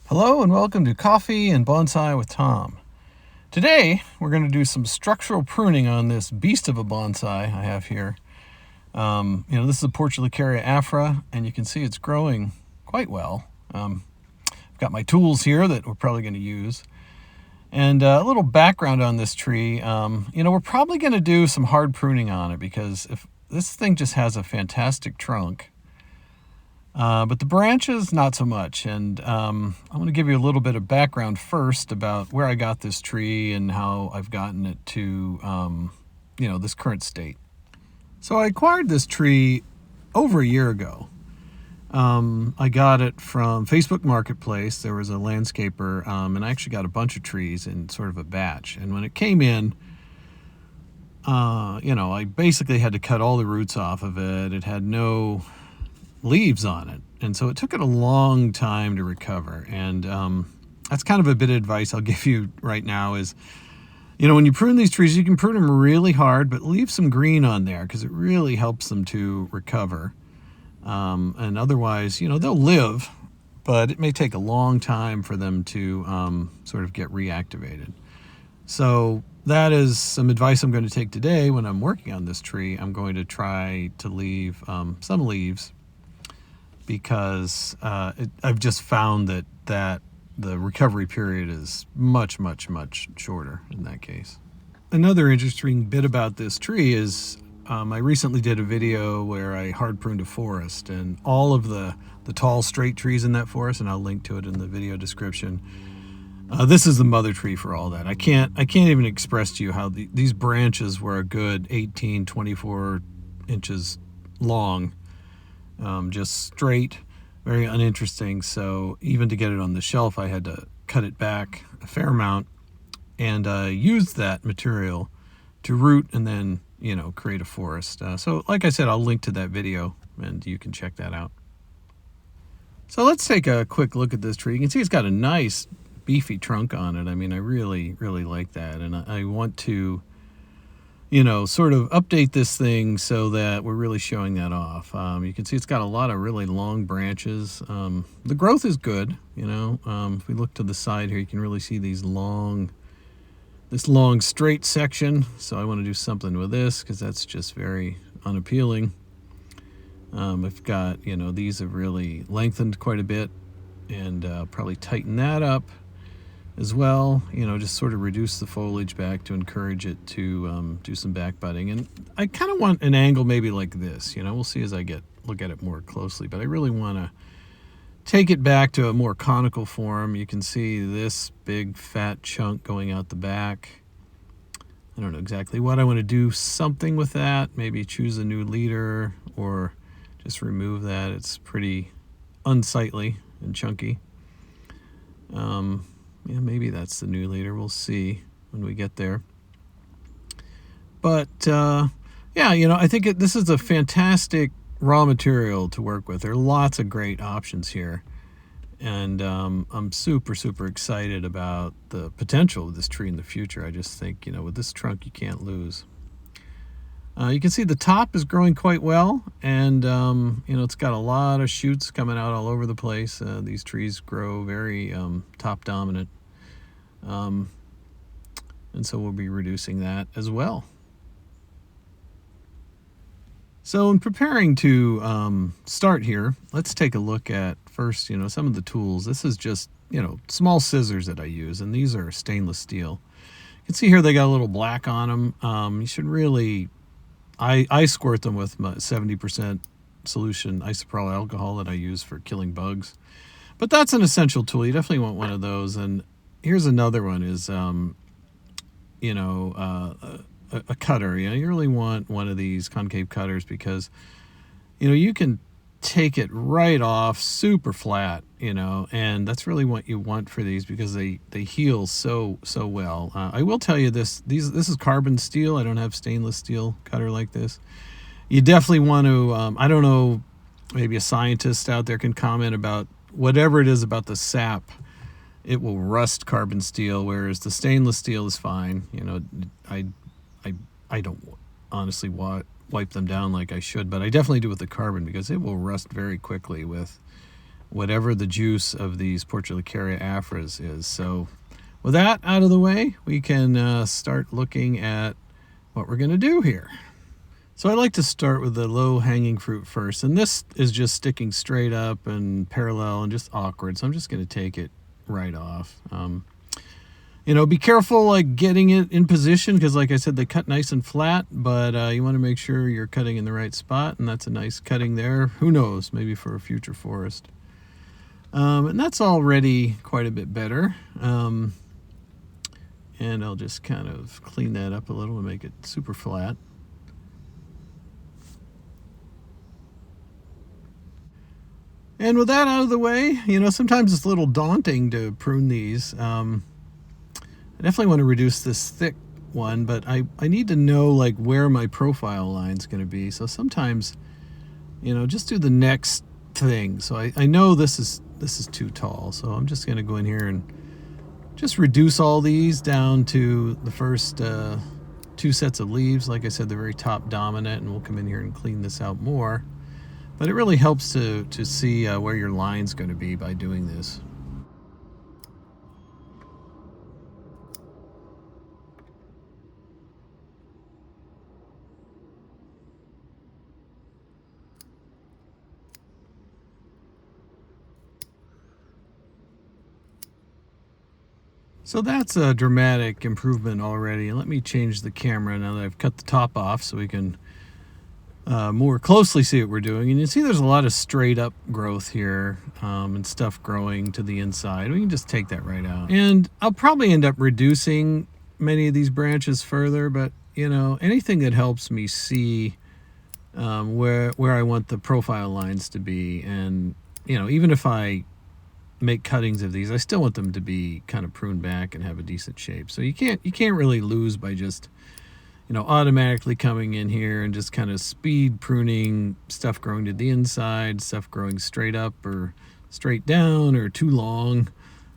Hello and welcome to Coffee and Bonsai with Tom. Today we're going to do some structural pruning on this beast of a bonsai I have here. This is a Portulacaria Afra, and you can see it's growing quite well. I've got my tools here that we're probably going to use. And a little background on this tree. We're probably going to do some hard pruning on it because if this thing just has a fantastic trunk. But the branches, not so much. And I'm going to give you a little bit of background first about where I got this tree and how I've gotten it to, this current state. So I acquired this tree over a year ago. I got it from Facebook Marketplace. There was a landscaper, and I actually got a bunch of trees in sort of a batch. And when it came in, I basically had to cut all the roots off of it. It had no leaves on it, and so it took it a long time to recover. And that's kind of a bit of advice I'll give you right now is, when you prune these trees, you can prune them really hard, but leave some green on there because it really helps them to recover. And otherwise, they'll live, but it may take a long time for them to sort of get reactivated. So that is some advice I'm going to take today when I'm working on this tree. I'm going to try to leave some leaves because I've just found that the recovery period is much, much, much shorter in that case. Another interesting bit about this tree is I recently did a video where I hard pruned a forest, and all of the tall straight trees in that forest, and I'll link to it in the video description. This is the mother tree for all that. I can't even express to you how these branches were a good 18, 24 inches long. Just straight, very uninteresting. So even to get it on the shelf, I had to cut it back a fair amount and use that material to root and then, create a forest. So like I said, I'll link to that video and you can check that out. So let's take a quick look at this tree. You can see it's got a nice beefy trunk on it. I mean, I really, really like that. And I want to sort of update this thing so that we're really showing that off. You can see it's got a lot of really long branches. The growth is good, if we look to the side here, you can really see this long straight section. So I want to do something with this because that's just very unappealing. I've got, these have really lengthened quite a bit, and probably tighten that up as well, just sort of reduce the foliage back to encourage it to do some back budding. And I kind of want an angle maybe like this, we'll see as I look at it more closely, but I really want to take it back to a more conical form. You can see this big fat chunk going out the back. I don't know exactly what I want to do, something with that, maybe choose a new leader or just remove that. It's pretty unsightly and chunky. Maybe that's the new leader. We'll see when we get there. But, I think this is a fantastic raw material to work with. There are lots of great options here. And I'm super, super excited about the potential of this tree in the future. I just think, with this trunk, you can't lose. You can see the top is growing quite well, and it's got a lot of shoots coming out all over the place. These trees grow very top dominant, and so we'll be reducing that as well. So in preparing to start here, let's take a look at first, some of the tools. This is just, small scissors that I use, and these are stainless steel. You can see here they got a little black on them. You should really... I squirt them with my 70% solution isopropyl alcohol that I use for killing bugs. But that's an essential tool. You definitely want one of those. And here's another one is, a cutter. You really want one of these concave cutters because, you can take it right off super flat, and that's really what you want for these because they heal so well. I will tell you this is carbon steel. I don't have stainless steel cutter like this. You definitely want to, I don't know, maybe a scientist out there can comment about whatever it is about the sap. It will rust carbon steel, whereas the stainless steel is fine. I don't honestly wipe them down like I should, but I definitely do with the carbon because it will rust very quickly with whatever the juice of these Portulacaria Afras is. So with that out of the way, we can start looking at what we're going to do here. So I like to start with the low-hanging fruit first, and this is just sticking straight up and parallel and just awkward, so I'm just going to take it right off. Be careful like getting it in position, because like I said, they cut nice and flat, but you want to make sure you're cutting in the right spot, and that's a nice cutting there. Who knows, maybe for a future forest. And that's already quite a bit better. And I'll just kind of clean that up a little and make it super flat. And with that out of the way, sometimes it's a little daunting to prune these. I definitely want to reduce this thick one, but I need to know like where my profile line is going to be. So sometimes, just do the next thing. So I know this is too tall, so I'm just going to go in here and just reduce all these down to the first 2 sets of leaves. Like I said, the very top dominant, and we'll come in here and clean this out more. But it really helps to see where your line's going to be by doing this. So that's a dramatic improvement already. And let me change the camera now that I've cut the top off so we can more closely see what we're doing. And you see there's a lot of straight up growth here and stuff growing to the inside. We can just take that right out. And I'll probably end up reducing many of these branches further, but anything that helps me see where I want the profile lines to be. And even if I make cuttings of these, I still want them to be kind of pruned back and have a decent shape. So you can't really lose by just automatically coming in here and just kind of speed pruning stuff growing to the inside, stuff growing straight up or straight down or too long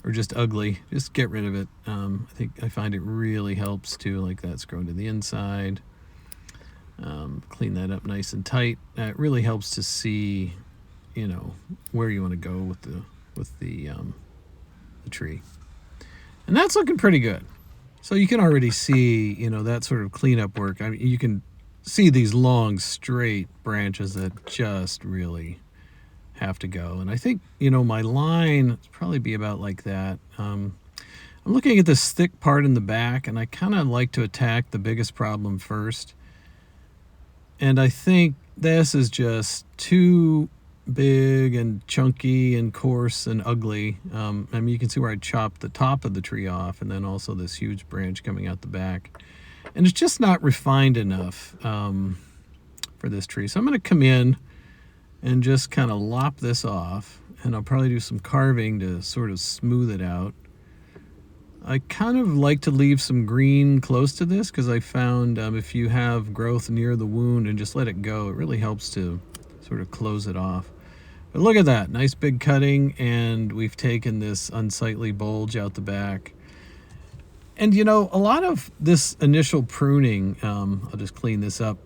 or just ugly. Just get rid of it. I find it really helps too, like that's growing to the inside. Clean that up nice and tight. It really helps to see, where you want to go with the tree. And that's looking pretty good. So you can already see, that sort of cleanup work. I mean, you can see these long, straight branches that just really have to go. And I think, my line would probably be about like that. I'm looking at this thick part in the back, and I kind of like to attack the biggest problem first. And I think this is just too big and chunky and coarse and ugly. You can see where I chopped the top of the tree off, and then also this huge branch coming out the back, and it's just not refined enough for this tree. So I'm going to come in and just kind of lop this off, and I'll probably do some carving to sort of smooth it out. I kind of like to leave some green close to this, because I found if you have growth near the wound and just let it go, it really helps to sort of close it off. But look at that, nice big cutting, and we've taken this unsightly bulge out the back. And a lot of this initial pruning, I'll just clean this up,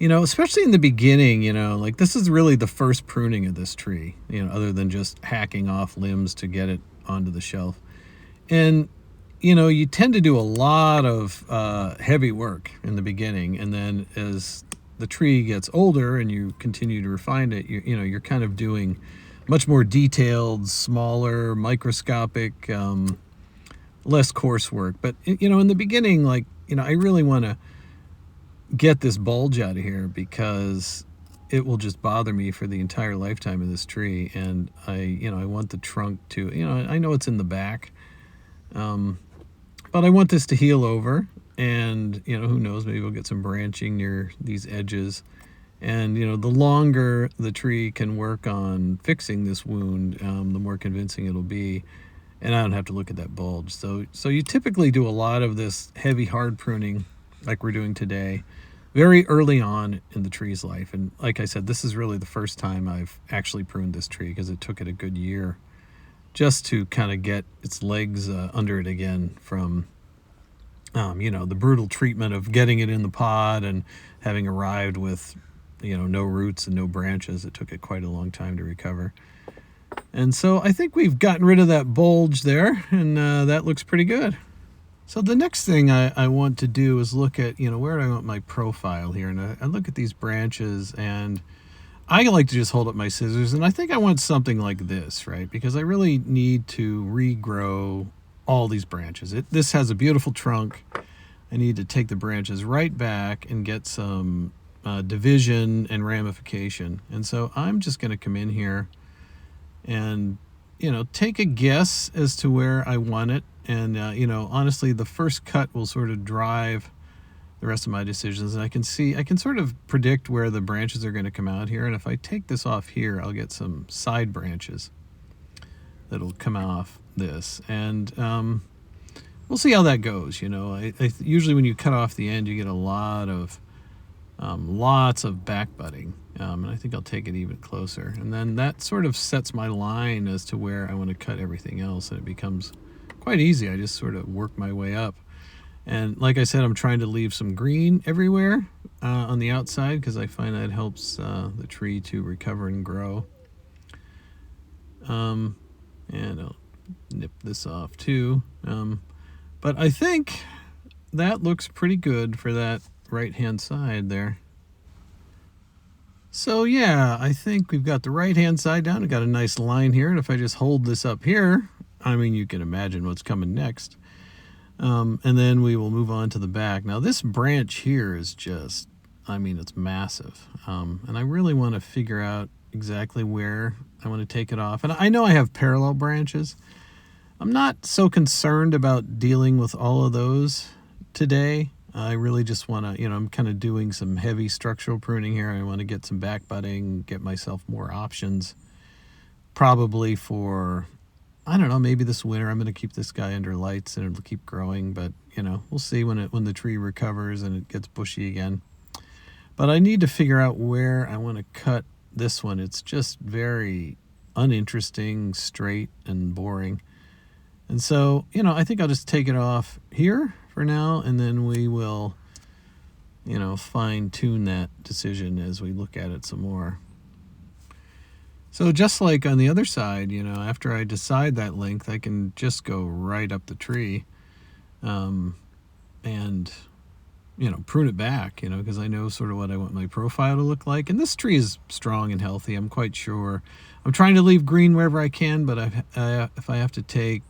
especially in the beginning, like this is really the first pruning of this tree, other than just hacking off limbs to get it onto the shelf. And you tend to do a lot of heavy work in the beginning, and then as the tree gets older and you continue to refine it, you're kind of doing much more detailed, smaller, microscopic, less coarse work. But in the beginning, like I really want to get this bulge out of here, because it will just bother me for the entire lifetime of this tree. And I want the trunk to, I know it's in the back, but I want this to heal over. And, who knows, maybe we'll get some branching near these edges. And, the longer the tree can work on fixing this wound, the more convincing it'll be. And I don't have to look at that bulge. So you typically do a lot of this heavy, hard pruning like we're doing today very early on in the tree's life. And like I said, this is really the first time I've actually pruned this tree, because it took it a good year just to kind of get its legs under it again from the brutal treatment of getting it in the pod and having arrived with no roots and no branches. It took it quite a long time to recover. And so I think we've gotten rid of that bulge there, and that looks pretty good. So the next thing I want to do is look at, where do I want my profile here? And I look at these branches, and I like to just hold up my scissors, and I think I want something like this, right? Because I really need to regrow all these branches. This has a beautiful trunk. I need to take the branches right back and get some division and ramification. And so I'm just going to come in here and, take a guess as to where I want it. And, honestly, the first cut will sort of drive the rest of my decisions. And I can sort of predict where the branches are going to come out here. And if I take this off here, I'll get some side branches that'll come off this. And we'll see how that goes. Usually when you cut off the end, you get a lot of lots of back budding. And I think I'll take it even closer. And then that sort of sets my line as to where I want to cut everything else. And it becomes quite easy. I just sort of work my way up. And like I said, I'm trying to leave some green everywhere on the outside, because I find that helps the tree to recover and grow. And I'll nip this off too. But I think that looks pretty good for that right-hand side there. So yeah, I think we've got the right-hand side down. We've got a nice line here. And if I just hold this up here, you can imagine what's coming next. And then we will move on to the back. Now this branch here is just, it's massive. And I really want to figure out exactly where I want to take it off. And I know I have parallel branches. I'm not so concerned about dealing with all of those today. I really just want to, I'm kind of doing some heavy structural pruning here. I want to get some back budding, get myself more options. Probably for, I don't know, maybe this winter I'm going to keep this guy under lights and it'll keep growing. But, we'll see when the tree recovers and it gets bushy again. But I need to figure out where I want to cut this one. It's just very uninteresting, straight, and boring. And so, I think I'll just take it off here for now, and then we will, fine-tune that decision as we look at it some more. So just like on the other side, after I decide that length, I can just go right up the tree and, prune it back, because I know sort of what I want my profile to look like. And this tree is strong and healthy, I'm quite sure. I'm trying to leave green wherever I can, but if I have to take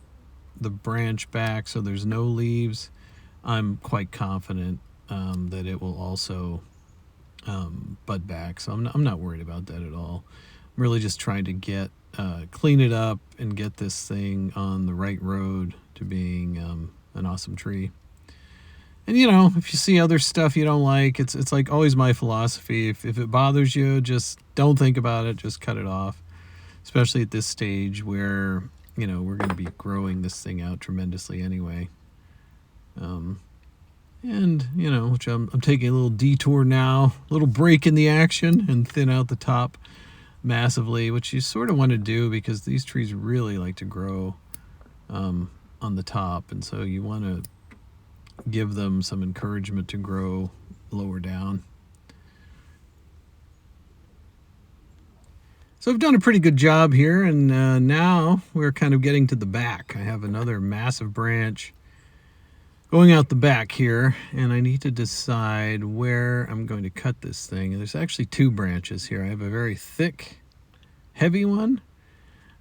the branch back so there's no leaves, I'm quite confident that it will also bud back. So I'm not worried about that at all. I'm really just trying to clean it up and get this thing on the right road to being an awesome tree. And if you see other stuff you don't like, it's like always my philosophy. If it bothers you, just don't think about it. Just cut it off, especially at this stage where we're going to be growing this thing out tremendously anyway. Which I'm taking a little detour now, a little break in the action, and thin out the top massively, which you sort of want to do because these trees really like to grow on the top, and so you want to give them some encouragement to grow lower down. So I've done a pretty good job here, and now we're kind of getting to the back. I have another massive branch going out the back here, and I need to decide where I'm going to cut this thing. And there's actually two branches here. I have a very thick, heavy one,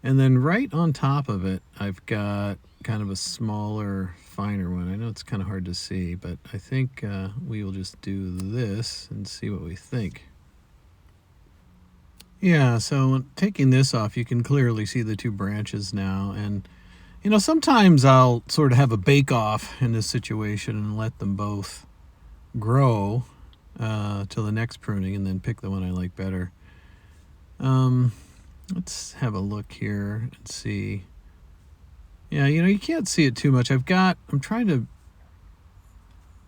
and then right on top of it, I've got kind of a smaller, finer one. I know it's kind of hard to see, but I think we will just do this and see what we think. Yeah, so taking this off, you can clearly see the two branches now, and sometimes I'll sort of have a bake-off in this situation and let them both grow till the next pruning and then pick the one I like better. Let's have a look here and see. Yeah, you can't see it too much. I'm trying to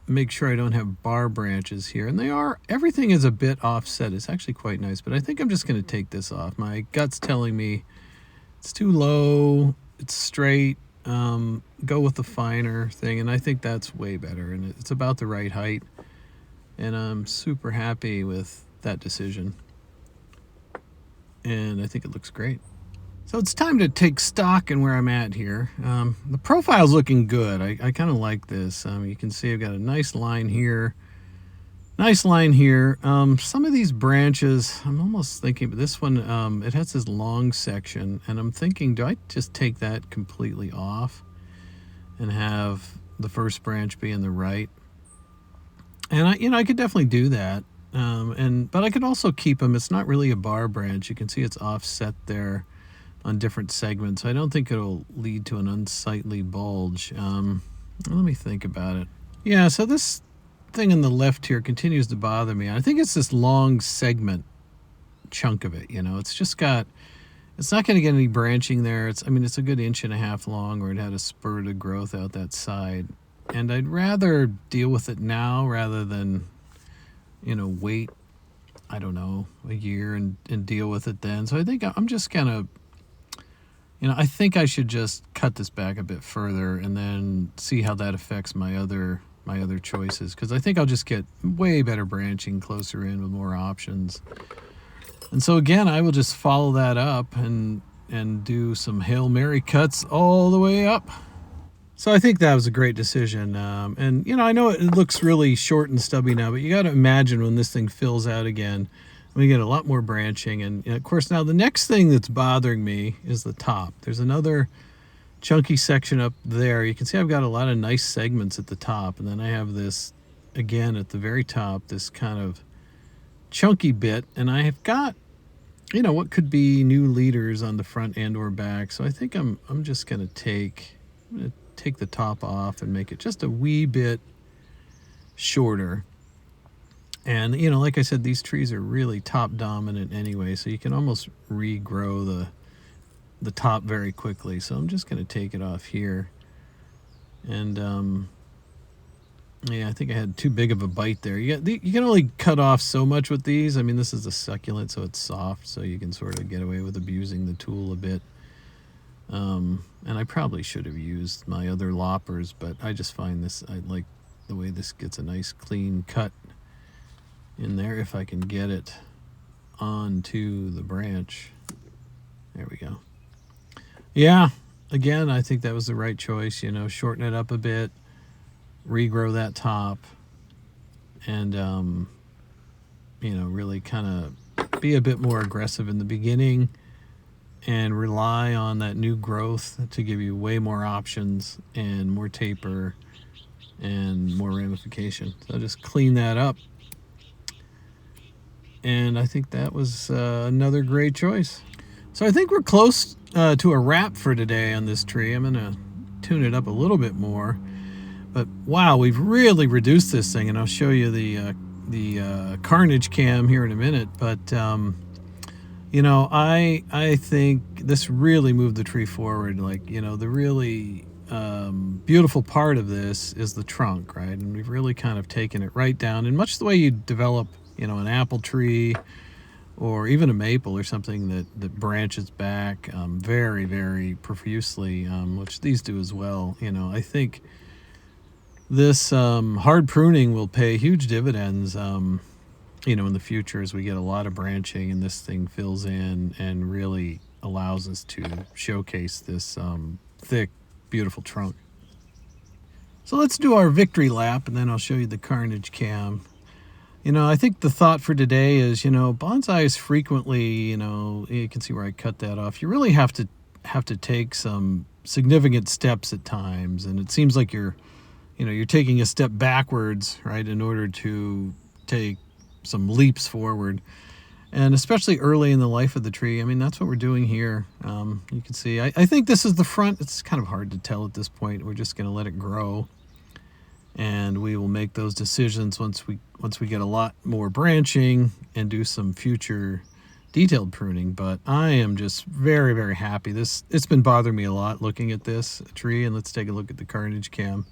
make sure I don't have bar branches here, and everything is a bit offset. It's actually quite nice, but I think I'm just going to take this off. My gut's telling me it's too low. It's straight, go with the finer thing, and I think that's way better, and it's about the right height, and I'm super happy with that decision. And I think it looks great. So it's time to take stock in where I'm at here. The profile's looking good. I kind of like this. You can see I've got a nice line here. Nice line here. Some of these branches, I'm almost thinking, but this one, it has this long section, and I'm thinking, do I just take that completely off and have the first branch be in the right? And I could definitely do that. But I could also keep them. It's not really a bar branch. You can see it's offset there on different segments. I don't think it'll lead to an unsightly bulge. Let me think about it. Yeah, so this thing on the left here continues to bother me. I think it's this long segment chunk of it. It's just got, it's not going to get any branching there. It's a good 1.5 inches long, where it had a spurt of growth out that side. And I'd rather deal with it now rather than, wait, I don't know, a year and deal with it then. So I think I'm just gonna, I think I should just cut this back a bit further and then see how that affects my other choices, because I think I'll just get way better branching closer in with more options. And so again, I will just follow that up and do some Hail Mary cuts all the way up. So I think that was a great decision. And I know it looks really short and stubby now, but you got to imagine when this thing fills out again, we get a lot more branching. And of course, now the next thing that's bothering me is the top. There's another chunky section up there. You can see I've got a lot of nice segments at the top, and then I have this again at the very top, this kind of chunky bit, and I have got what could be new leaders on the front and or back. So I think I'm just gonna take the top off and make it just a wee bit shorter. And like I said, these trees are really top dominant anyway, so you can almost regrow the top very quickly. So I'm just going to take it off here. And yeah, I think I had too big of a bite there. You can only cut off so much with these. This is a succulent, so it's soft, so you can sort of get away with abusing the tool a bit. And I probably should have used my other loppers, but I just find this, I like the way this gets a nice clean cut in there if I can get it onto the branch. There we go. Yeah, again, I think that was the right choice. Shorten it up a bit, regrow that top, and really kind of be a bit more aggressive in the beginning and rely on that new growth to give you way more options and more taper and more ramification. So just clean that up. And I think that was another great choice. So I think we're close to a wrap for today on this tree. I'm going to tune it up a little bit more. But wow, we've really reduced this thing, and I'll show you the carnage cam here in a minute. But I think this really moved the tree forward. The really beautiful part of this is the trunk, right? And we've really kind of taken it right down in much the way you develop, an apple tree or even a maple or something that branches back very, very profusely, which these do as well. I think this hard pruning will pay huge dividends, in the future as we get a lot of branching and this thing fills in and really allows us to showcase this thick, beautiful trunk. So let's do our victory lap, and then I'll show you the carnage cam. I think the thought for today is, bonsai is frequently, you can see where I cut that off. You really have to take some significant steps at times, and it seems like you're taking a step backwards, right, in order to take some leaps forward. And especially early in the life of the tree, that's what we're doing here. You can see, I think this is the front. It's kind of hard to tell at this point. We're just going to let it grow, and we will make those decisions once we get a lot more branching and do some future detailed pruning. But I am just very, very happy. It's been bothering me a lot looking at this tree, and let's take a look at the carnage cam.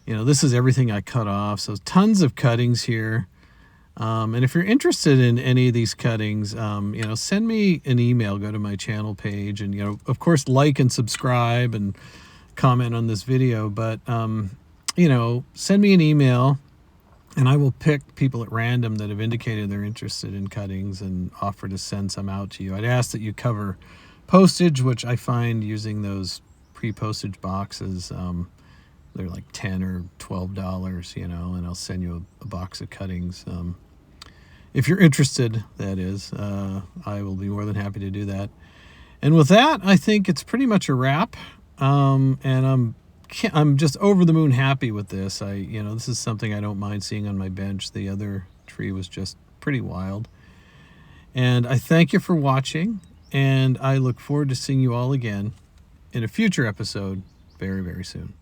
This is everything I cut off, so tons of cuttings here. And if you're interested in any of these cuttings, send me an email, go to my channel page, and, of course, like and subscribe and comment on this video. But, send me an email, And I will pick people at random that have indicated they're interested in cuttings and offer to send some out to you. I'd ask that you cover postage, which I find using those pre-postage boxes, they're like $10 or $12, and I'll send you a box of cuttings. If you're interested, that is, I will be more than happy to do that. And with that, I think it's pretty much a wrap. And I'm just over the moon happy with this. This is something I don't mind seeing on my bench. The other tree was just pretty wild. And I thank you for watching, and I look forward to seeing you all again in a future episode very, very soon.